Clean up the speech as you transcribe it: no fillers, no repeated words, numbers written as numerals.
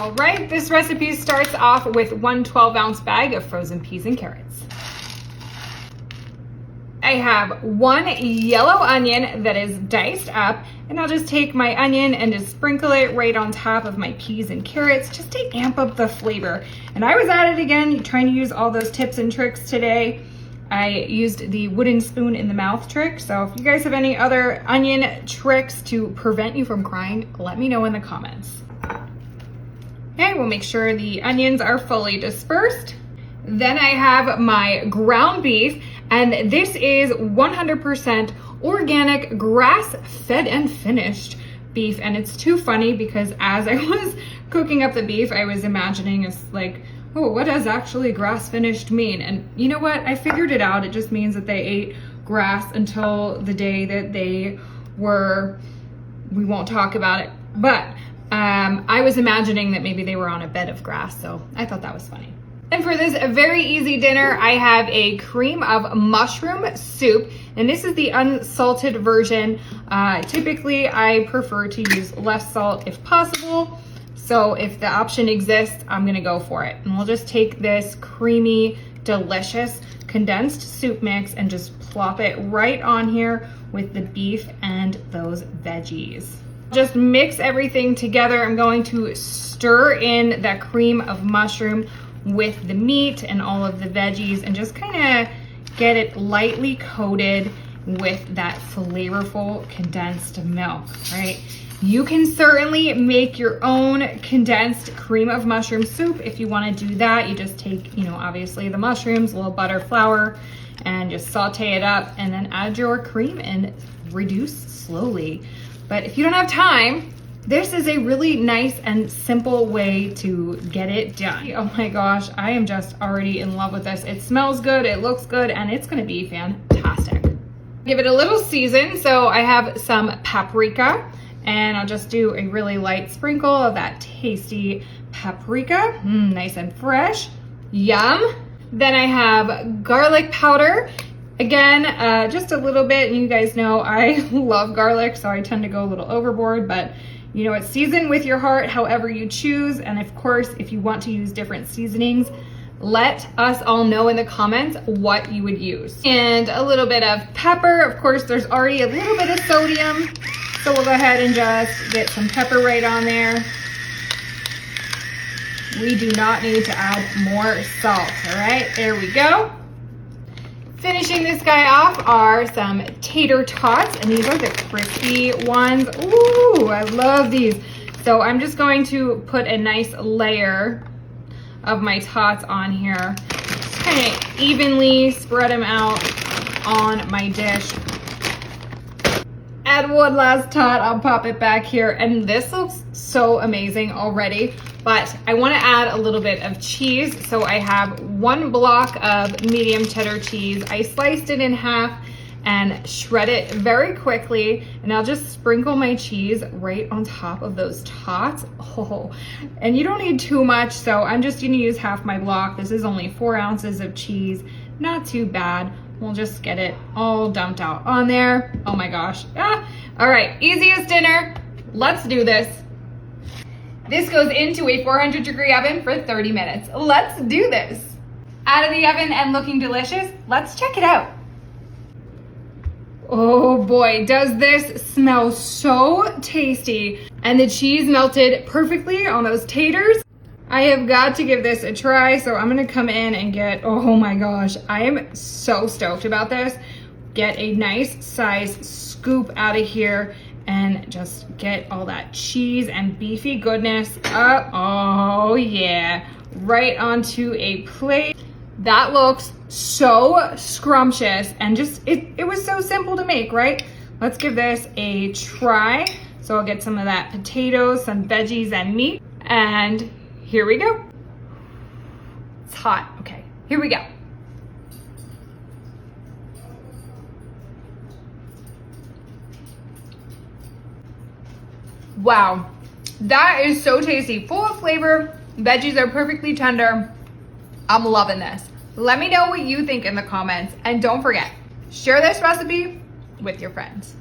All right, this recipe starts off with 1 12-ounce bag of frozen peas and carrots. I have 1 yellow onion that is diced up, and I'll just take my onion and just sprinkle it right on top of my peas and carrots just to amp up the flavor. And I was at it again, trying to use all those tips and tricks today. I used the wooden spoon in the mouth trick, so if you guys have any other onion tricks to prevent you from crying, let me know in the comments. Okay, we'll make sure the onions are fully dispersed. Then I have my ground beef, and this is 100% organic, grass-fed and finished beef. And it's too funny because as I was cooking up the beef, I was imagining it's like, oh, what does actually grass-finished mean? And you know what? I figured it out. It just means that they ate grass until the day that they were, we won't talk about it, but I was imagining that maybe they were on a bed of grass, so I thought that was funny. And for this very easy dinner, I have a cream of mushroom soup, and this is the unsalted version. Typically, I prefer to use less salt if possible, so if the option exists, I'm gonna go for it. And we'll just take this creamy, delicious condensed soup mix and just plop it right on here with the beef and those veggies. Just mix everything together. I'm going to stir in that cream of mushroom with the meat and all of the veggies and just kind of get it lightly coated with that flavorful condensed milk, right? You can certainly make your own condensed cream of mushroom soup if you want to do that. You just take, you know, obviously the mushrooms, a little butter, flour, and just saute it up and then add your cream and reduce slowly. But if you don't have time, this is a really nice and simple way to get it done. Oh my gosh, I am just already in love with this. It smells good, it looks good, and it's gonna be fantastic. Give it a little season, so I have some paprika, and I'll just do a really light sprinkle of that tasty paprika. Nice and fresh, yum. Then I have garlic powder. Again, just a little bit, and you guys know I love garlic, so I tend to go a little overboard, but you know, it's seasoned with your heart, however you choose. And of course, if you want to use different seasonings, let us all know in the comments what you would use. And a little bit of pepper. Of course, there's already a little bit of sodium, so we'll go ahead and just get some pepper right on there. We do not need to add more salt, all right? There we go. Finishing this guy off are some tater tots, and these are the crispy ones. Ooh, I love these. So I'm just going to put a nice layer of my tots on here. Just kind of evenly spread them out on my dish. Add one last tot, I'll pop it back here, and this looks so amazing already. But I want to add a little bit of cheese. So I have 1 block of medium cheddar cheese. I sliced it in half and shred it very quickly. And I'll just sprinkle my cheese right on top of those tots. Oh, and you don't need too much. So I'm just going to use half my block. This is only 4 ounces of cheese. Not too bad. We'll just get it all dumped out on there. Oh my gosh. All right, easiest dinner. Let's do this. This goes into a 400-degree oven for 30 minutes. Let's do this. Out of the oven and looking delicious. Let's check it out. Oh boy, does this smell so tasty. And the cheese melted perfectly on those taters. I have got to give this a try, so I'm gonna come in and get, oh my gosh, I am so stoked about this. Get a nice size scoop out of here and just get all that cheese and beefy goodness up. Oh yeah, right onto a plate. That looks so scrumptious, and just, it was so simple to make, right? Let's give this a try. So I'll get some of that potatoes, some veggies and meat, and here we go. It's hot, okay, here we go. Wow, that is so tasty, full of flavor. Veggies are perfectly tender. I'm loving this. Let me know what you think in the comments, and don't forget, share this recipe with your friends.